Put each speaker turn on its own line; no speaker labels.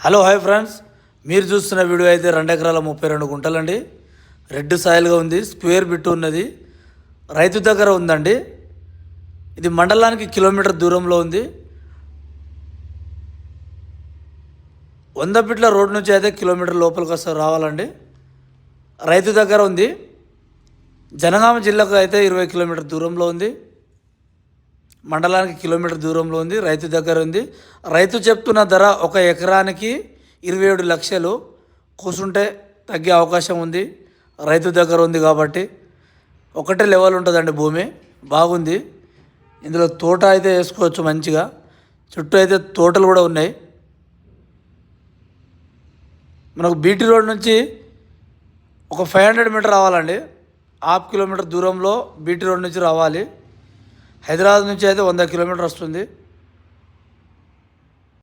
Hello hi friends, మీరు చూస్తున్న video అయితే 2 ఎకరాల 32 గుంటలండి. రెడ్ సాయిల్గా ఉంది, స్క్వేర్ బిట్ ఉన్నది, రైతు దగ్గర ఉందండి. ఇది మండలానికి కిలోమీటర్ దూరంలో ఉంది. 100 ఫీట్ల రోడ్ నుంచి అయితే కిలోమీటర్ లోపలికి వస్తారు రావాలండి. రైతు దగ్గర ఉంది. జనగామ జిల్లాకు అయితే 20 కిలోమీటర్ దూరంలో ఉంది. మండలానికి కిలోమీటర్ దూరంలో ఉంది. రైతు దగ్గర ఉంది. రైతు చెప్తున్న ధర 1 ఎకరానికి 27 లక్షలు. కూసుంటే తగ్గే అవకాశం ఉంది. రైతు దగ్గర ఉంది కాబట్టి ఒకటే లెవెల్ ఉంటుందండి. భూమి బాగుంది. ఇందులో తోట అయితే వేసుకోవచ్చు మంచిగా. చుట్టూ అయితే తోటలు కూడా ఉన్నాయి. మనకు బీటీ రోడ్ నుంచి ఒక 500 మీటర్ రావాలండి. 1/2 కిలోమీటర్ దూరంలో బీటీ రోడ్ నుంచి రావాలి. హైదరాబాద్ నుంచి అయితే 100 కిలోమీటర్ వస్తుంది.